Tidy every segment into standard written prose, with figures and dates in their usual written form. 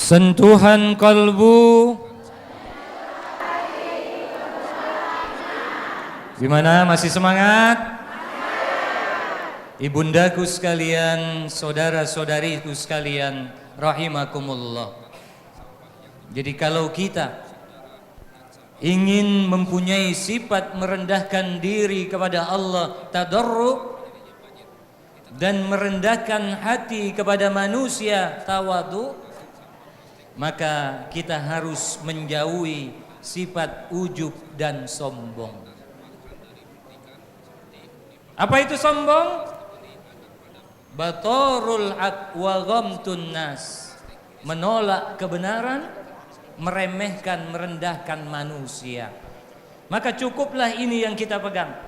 Sentuhan kalbu. Gimana, masih semangat? Ibundaku sekalian, saudara-saudariku sekalian, rahimakumullah. Jadi kalau kita ingin mempunyai sifat merendahkan diri kepada Allah, tadarruk, dan merendahkan hati kepada manusia, tawadu, maka kita harus menjauhi sifat ujub dan sombong. Apa itu sombong? Batarul haq wa ghamtun nas, menolak kebenaran, meremehkan, merendahkan manusia. Maka cukuplah ini yang kita pegang.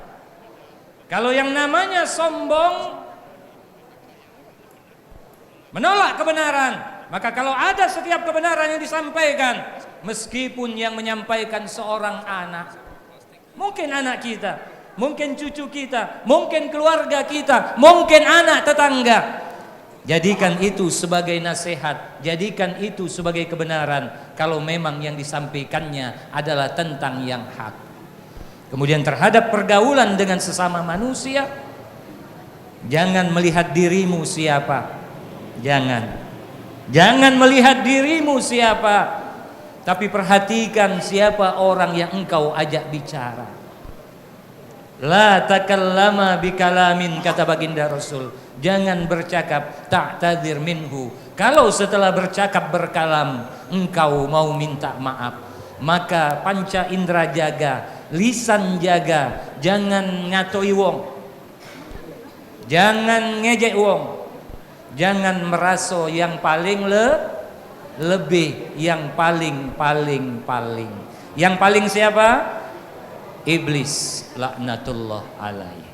Kalau yang namanya sombong, menolak kebenaran, maka kalau ada setiap kebenaran yang disampaikan, meskipun yang menyampaikan seorang anak, mungkin anak kita, mungkin cucu kita, mungkin keluarga kita, mungkin anak tetangga, jadikan itu sebagai nasihat, jadikan itu sebagai kebenaran kalau memang yang disampaikannya adalah tentang yang hak. Kemudian terhadap pergaulan dengan sesama manusia, jangan melihat dirimu siapa. Jangan melihat dirimu siapa, tapi perhatikan siapa orang yang engkau ajak bicara. La takallama bikalamin, kata baginda Rasul, jangan bercakap ta'tadzir minhu. Kalau setelah bercakap berkalam engkau mau minta maaf, maka panca indera jaga, lisan jaga, jangan ngatoi wong, jangan ngejek wong, jangan merasa yang paling lebih, yang paling. Yang paling siapa? Iblis, laknatullah alaih.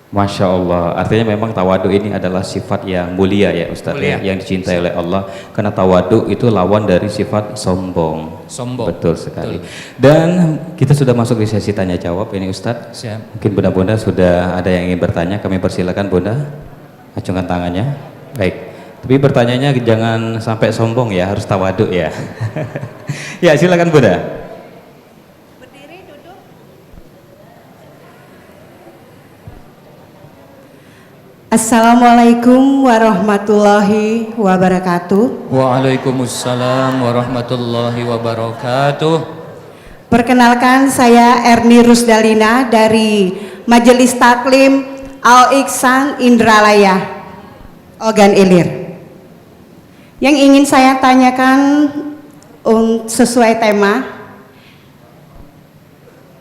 Masya Allah, artinya memang tawadu ini adalah sifat yang mulia ya Ustadz ya, yang dicintai oleh Allah. Karena tawadu itu lawan dari sifat sombong. Betul sekali. Betul. Dan kita sudah masuk di sesi tanya jawab ini Ustadz. Siap. Mungkin bunda-bunda sudah ada yang ingin bertanya, kami persilakan bunda, acungkan tangannya. Baik, tapi pertanyaannya jangan sampai sombong ya, harus tawadu ya. Ya silakan bunda. Assalamualaikum warahmatullahi wabarakatuh. Waalaikumsalam warahmatullahi wabarakatuh. Perkenalkan, saya Erni Rusdalina dari Majelis Taklim Al-Ihsan Indralaya, Ogan Ilir. Yang ingin saya tanyakan sesuai tema,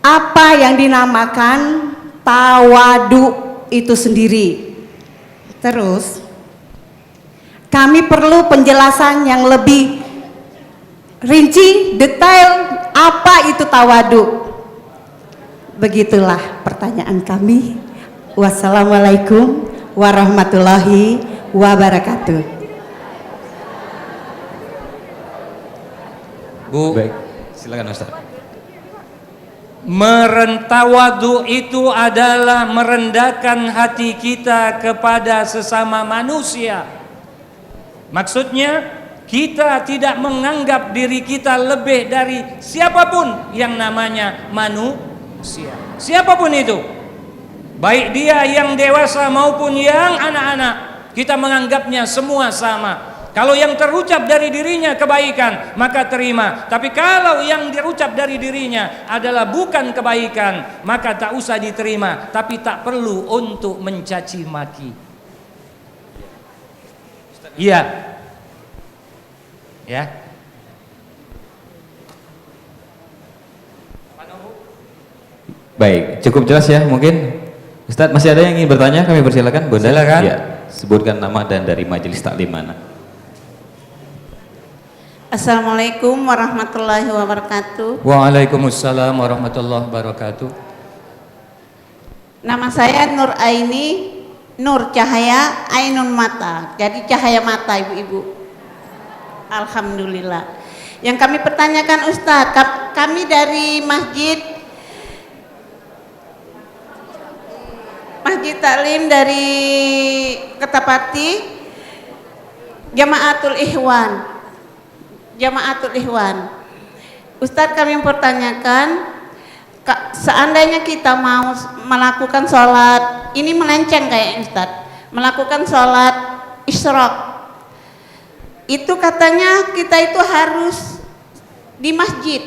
apa yang dinamakan tawadu itu sendiri? Terus kami perlu penjelasan yang lebih rinci, detail, apa itu tawadu. Begitulah pertanyaan kami. Wassalamualaikum warahmatullahi wabarakatuh. Bu, baik, silakan Ustaz. Tawadu itu adalah merendahkan hati kita kepada sesama manusia. Maksudnya kita tidak menganggap diri kita lebih dari siapapun yang namanya manusia, siapapun itu, baik dia yang dewasa maupun yang anak-anak, kita menganggapnya semua sama. Kalau yang terucap dari dirinya kebaikan, maka terima. Tapi kalau yang diucap dari dirinya adalah bukan kebaikan, maka tak usah diterima. Tapi tak perlu untuk mencaci maki. Iya. Ya. Baik, cukup jelas ya mungkin. Ustadz, masih ada yang ingin bertanya? Kami persilakan, bunda. Silakan. Ya, sebutkan nama dan dari majelis taklim mana. Assalamualaikum warahmatullahi wabarakatuh. Waalaikumsalam warahmatullahi wabarakatuh. Nama saya Nur Aini, Nur cahaya, Ainun mata. Jadi cahaya mata ibu-ibu. Alhamdulillah. Yang kami pertanyakan Ustadz, kami dari Masjid Taklim dari Kertapati, Jamaatul Ikhwan. Jamaatul Ikhwan. Ustadz, kami mempertanyakan, seandainya kita mau melakukan sholat, ini melenceng kayak Ustadz, melakukan sholat isyraq, itu katanya kita itu harus di masjid.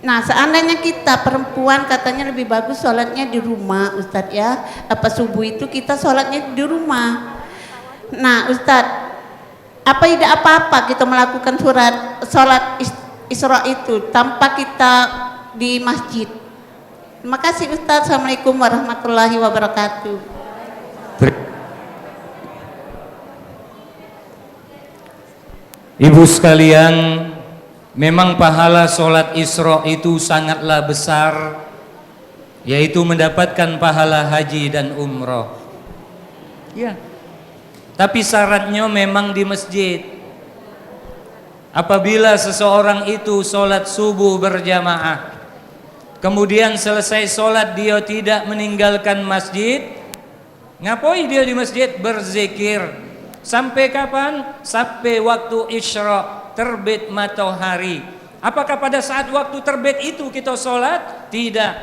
Nah, seandainya kita perempuan katanya lebih bagus sholatnya di rumah Ustadz ya, apa subuh itu kita sholatnya di rumah. Nah Ustadz, apa tidak apa-apa kita melakukan sholat isyraq itu tanpa kita di masjid? Terima kasih Ustadz. Assalamualaikum warahmatullahi wabarakatuh. Ibu sekalian, memang pahala sholat isyraq itu sangatlah besar, yaitu mendapatkan pahala haji dan umroh. Ya, tapi syaratnya memang di masjid. Apabila seseorang itu sholat subuh berjamaah, kemudian selesai sholat dia tidak meninggalkan masjid, ngapain dia di masjid? Berzikir. Sampai kapan? Sampai waktu isyraq, terbit matahari. Apakah pada saat waktu terbit itu kita sholat? Tidak.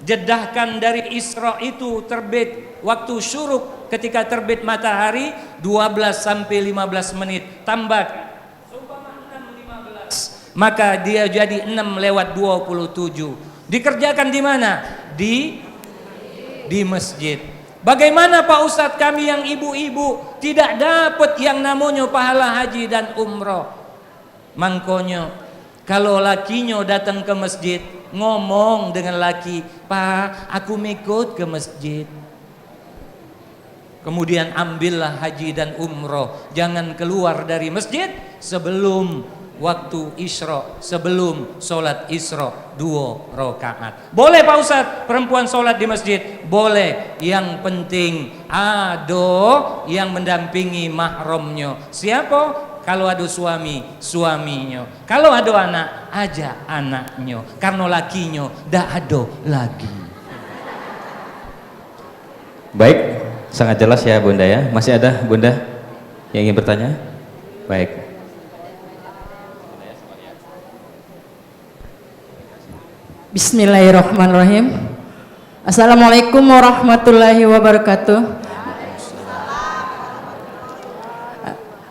Jedahkan dari isyraq itu terbit waktu syuruk, ketika terbit matahari 12 sampai 15 menit. Tambah seumpama 6.15, maka dia jadi 6:27. Dikerjakan di mana? Di masjid. Bagaimana Pak Ustadz, kami yang ibu-ibu tidak dapat yang namanya pahala haji dan umroh? Mangkonyo, kalau lakinya datang ke masjid, ngomong dengan laki, Pak, aku ikut ke masjid. Kemudian ambillah haji dan umroh. Jangan keluar dari masjid sebelum waktu isyraq, sebelum sholat isyraq 2 rakaat. Boleh Pak Ustadz perempuan sholat di masjid? Boleh. Yang penting ada yang mendampingi mahramnya. Siapa? Kalau ada suami, suaminya. Kalau ada anak, ajak anaknya. Karena lakinya dah ada lagi. Baik, sangat jelas ya Bunda ya. Masih ada Bunda yang ingin bertanya? Baik. Bismillahirrahmanirrahim. Assalamualaikum warahmatullahi wabarakatuh.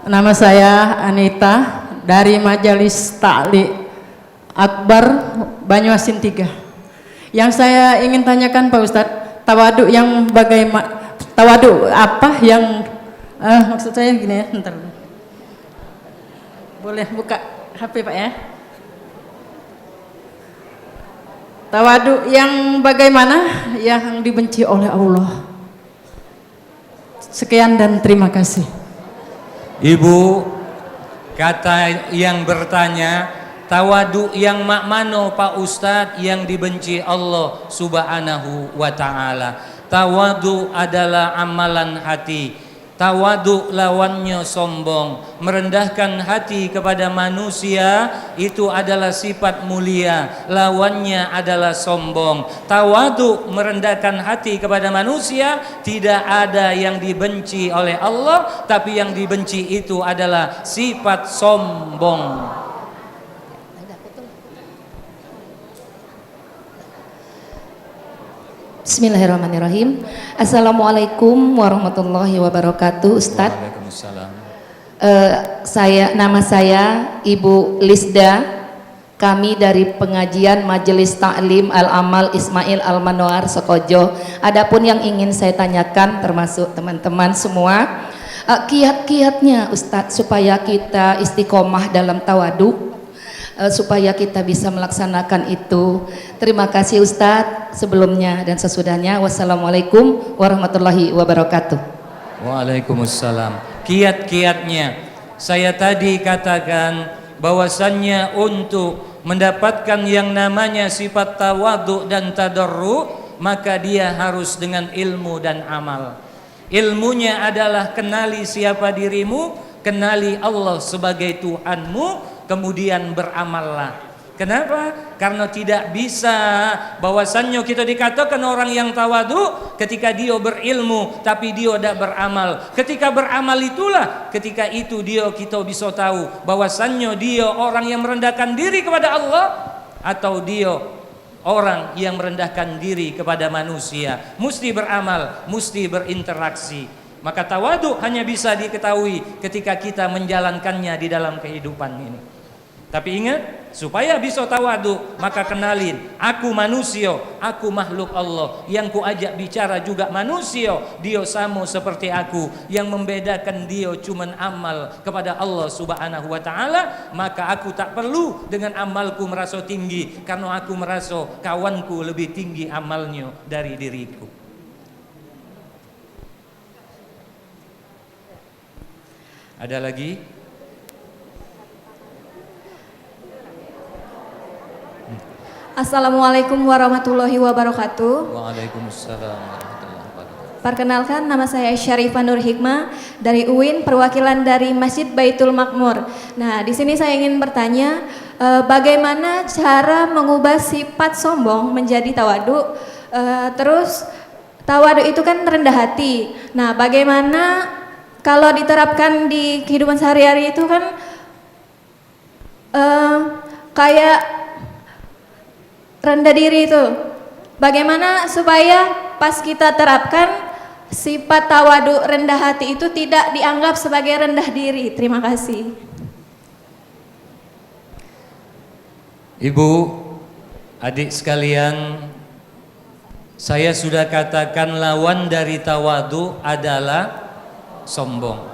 Nama saya Anita dari Majelis Ta'li Akbar Banyuasin 3. Yang saya ingin tanyakan Pak Ustadz, tawaduk yang bagaimana, tawaduk apa yang maksud saya gini ya, bentar. Boleh buka HP Pak ya? Tawaduk yang bagaimana yang dibenci oleh Allah. Sekian dan terima kasih. Ibu, kata yang bertanya, tawaduk yang makmano Pak Ustadz yang dibenci Allah subhanahu wa ta'ala. Tawaduk adalah amalan hati. Tawaduk lawannya sombong. Merendahkan hati kepada manusia itu adalah sifat mulia, lawannya adalah sombong. Tawaduk merendahkan hati kepada manusia, tidak ada yang dibenci oleh Allah, tapi yang dibenci itu adalah sifat sombong. Bismillahirrahmanirrahim. Assalamualaikum warahmatullahi wabarakatuh. Ustadz, Waalaikumsalam. nama saya Ibu Lisda. Kami dari pengajian Majelis Ta'lim Al-Amal Ismail Al-Manoar Sekojo. Adapun yang ingin saya tanyakan termasuk teman-teman semua, kiat-kiatnya Ustadz supaya kita istiqomah dalam tawaduk, supaya kita bisa melaksanakan itu. Terima kasih Ustadz sebelumnya dan sesudahnya. Wassalamualaikum warahmatullahi wabarakatuh. Waalaikumsalam. Kiat-kiatnya saya tadi katakan bahwasannya untuk mendapatkan yang namanya sifat tawadhu dan tadarru, maka dia harus dengan ilmu dan amal. Ilmunya adalah kenali siapa dirimu, kenali Allah sebagai Tuhanmu, kemudian beramallah. Kenapa? Karena tidak bisa bahwasannya kita dikatakan orang yang tawadu ketika dia berilmu tapi dia tidak beramal. Ketika beramal itulah ketika itu dia kita bisa tahu bahwasannya dia orang yang merendahkan diri kepada Allah atau dia orang yang merendahkan diri kepada manusia. Mesti beramal, mesti berinteraksi. Maka tawadu hanya bisa diketahui ketika kita menjalankannya di dalam kehidupan ini. Tapi ingat, supaya bisa tawadu, maka kenalin, aku manusia, aku makhluk Allah. Yang ku ajak bicara juga manusia, dia sama seperti aku. Yang membedakan dia cuman amal kepada Allah Subhanahu wa ta'ala. Maka aku tak perlu dengan amalku merasa tinggi, karena aku merasa kawanku lebih tinggi amalnya dari diriku. Ada lagi? Assalamualaikum warahmatullahi wabarakatuh. Waalaikumsalam warahmatullahi wabarakatuh. Perkenalkan, nama saya Syarifah Nur Hikmah dari UIN, perwakilan dari Masjid Baitul Makmur. Nah, di sini saya ingin bertanya, bagaimana cara mengubah sifat sombong menjadi tawadu? Terus tawadu itu kan rendah hati. Nah, bagaimana kalau diterapkan di kehidupan sehari-hari itu kan kayak rendah diri itu, bagaimana supaya pas kita terapkan sifat tawadu rendah hati itu tidak dianggap sebagai rendah diri? Terima kasih. Ibu, adik sekalian, saya sudah katakan lawan dari tawadu adalah sombong.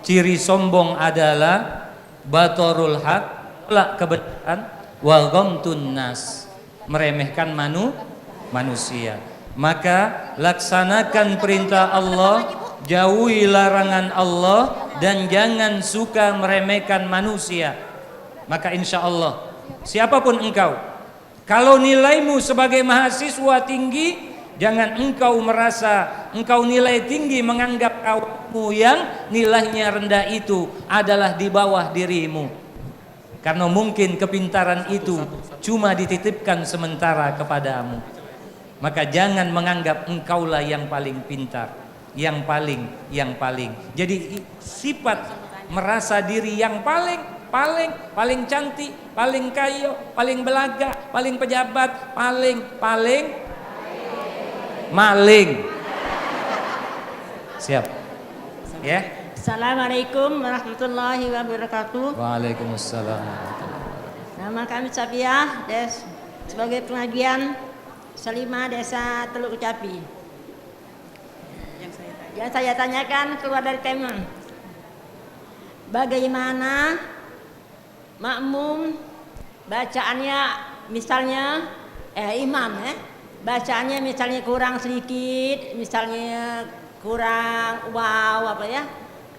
Ciri sombong adalah batorul haq, tolak kebenaran, wa ghamtun nas, meremehkan manusia. Maka laksanakan perintah Allah, jauhi larangan Allah, dan jangan suka meremehkan manusia. Maka insya Allah siapapun engkau, kalau nilaimu sebagai mahasiswa tinggi, jangan engkau merasa engkau nilai tinggi menganggap kawanmu yang nilainya rendah itu adalah di bawah dirimu. Karena mungkin kepintaran itu cuma dititipkan sementara kepadamu. Maka jangan menganggap engkaulah yang paling pintar, yang paling. Jadi sifat merasa diri yang paling cantik, paling kaya, paling belaga, paling pejabat, paling maling. Siap? Ya? Assalamualaikum warahmatullahi wabarakatuh. Waalaikumsalam warahmatullahi wabarakatuh. Nama kami Sabiah, sebagai pengajian Salimah Desa Teluk Kecapi. Yang saya tanyakan keluar dari tema, bagaimana makmum bacaannya, misalnya imam bacaannya misalnya kurang sedikit, misalnya kurang wow apa ya,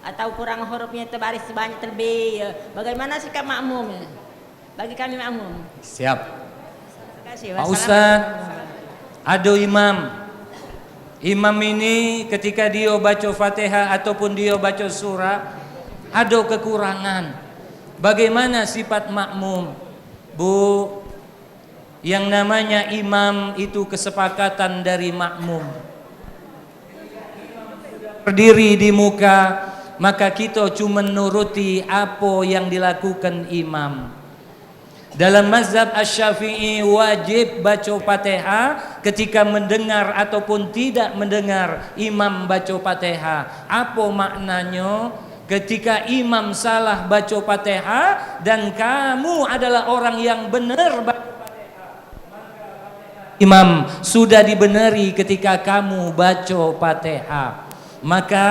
atau kurang hurufnya terbaris sebanyak terlebih, bagaimana sikap makmum bagi kami makmum? Siap. Terima kasih. Pak Ustaz, ada imam ini ketika dia baca Fatihah ataupun dia baca surah ada kekurangan. Bagaimana sifat makmum? Bu, yang namanya imam itu kesepakatan dari makmum. Berdiri di muka, maka kita cuma menuruti apa yang dilakukan imam. Dalam mazhab Asy-Syafi'i wajib baca Fatihah ketika mendengar ataupun tidak mendengar imam baca Fatihah. Apa maknanya? Ketika imam salah baca Fatihah dan kamu adalah orang yang benar baca Fatihah, maka imam sudah dibenari ketika kamu baca Fatihah. Maka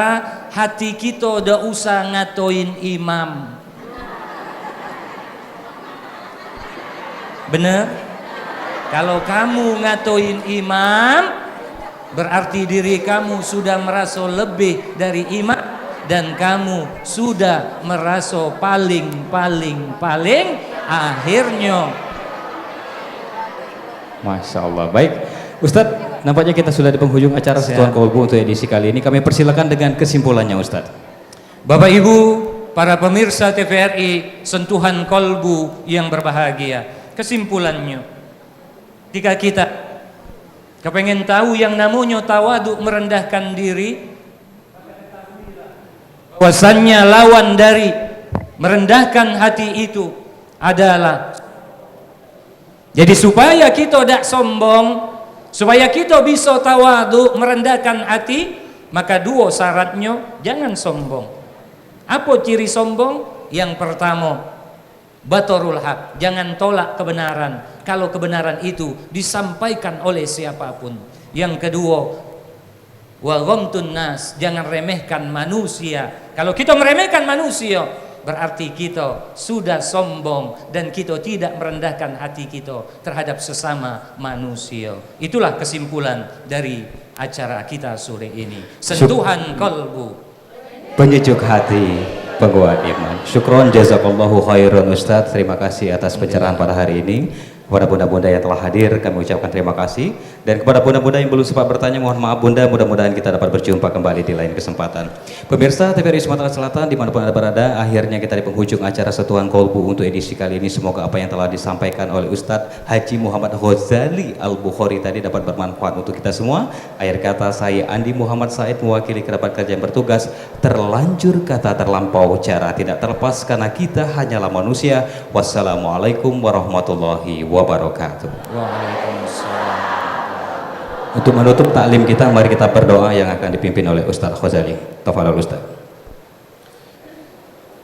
hati kita udah usah ngatoin imam. Bener? Kalau kamu ngatoin imam, berarti diri kamu sudah merasa lebih dari imam dan kamu sudah merasa paling akhirnya. Masya Allah. Baik Ustadz, nampaknya kita sudah di penghujung acara Sentuhan Kolbu untuk edisi kali ini. Kami persilakan dengan kesimpulannya Ustadz. Bapak Ibu, para pemirsa TVRI Sentuhan Kolbu yang berbahagia, kesimpulannya, jika kita kepengen tahu yang namanya tawadhu, merendahkan diri, bahwasannya lawan dari merendahkan hati itu adalah, jadi supaya kita tidak sombong, supaya kita bisa tawadhu, merendahkan hati, maka dua syaratnya, jangan sombong. Apa ciri sombong? Yang pertama, batorul haq, jangan tolak kebenaran kalau kebenaran itu disampaikan oleh siapapun. Yang kedua, wa ghamtun nas, jangan remehkan manusia. Kalau kita meremehkan manusia, berarti kita sudah sombong dan kita tidak merendahkan hati kita terhadap sesama manusia. Itulah kesimpulan dari acara kita sore ini. Sentuhan kalbu, penyejuk hati, penguat iman. Syukron jazakallahu khairan Ustadz. Terima kasih atas pencerahan pada hari ini. Kepada bunda-bunda yang telah hadir, kami ucapkan terima kasih. Dan kepada bunda-bunda yang belum sempat bertanya, mohon maaf bunda, mudah-mudahan kita dapat berjumpa kembali di lain kesempatan. Pemirsa TVRI Sumatera Selatan dimanapun anda berada, akhirnya kita di penghujung acara Sentuhan Kolbu untuk edisi kali ini. Semoga apa yang telah disampaikan oleh Ustadz Haji Muhammad Ghazali Al-Bukhari tadi dapat bermanfaat untuk kita semua. Akhir kata, saya Andi Muhammad Said mewakili kerabat kerja yang bertugas. Terlanjur kata terlampau cara tidak terlepas karena kita hanyalah manusia. Wassalamualaikum warahmatullahi wabarakatuh. Waalaikumsalam. Untuk menutup taklim kita, mari kita berdoa yang akan dipimpin oleh Ustadz Ghazali. Tafadhol Ustadz.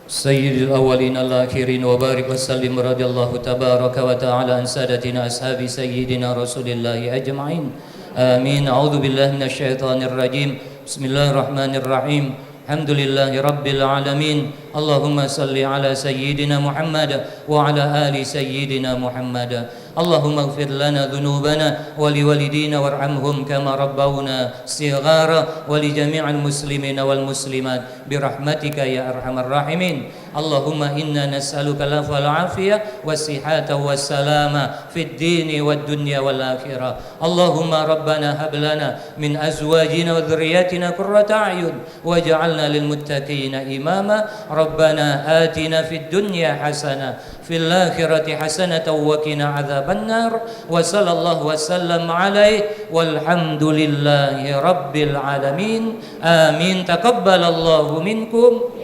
Sayyidil awwalin al-akhirin wa barik wa sallim radhiyallahu tabaraka wa ta'ala an sadatina ashabi sayyidina rasulillahi ajma'in. Amin. A'udzu billahi minasyaitonir rajim. Bismillahirrahmanirrahim. Alhamdulillahi rabbil alamin. Allahumma salli ala sayyidina Muhammad wa ala ali sayyidina Muhammad. Allahumma ighfir lana dhunubana wa liwalidina warhamhum kama rabbawna shighara wa li jami'il muslimina wal muslimat birahmatika ya arhamar rahimin. Allahumma inna nas'aluka al-afwa wal afiyah was-sihhata was-salama fid dini wad dunya wal akhirah. Allahumma rabbana hab lana min azwajina wa dhurriyyatina qurrata a'yun waj'alna lil muttaqina imama. Rabbana atina fid dunya hasanah fil akhirati hasanatan wa qina adzaban nar. Wa sallallahu wasallam alaihi walhamdulillahi rabbil alamin. Amin. Taqabbalallahu minkum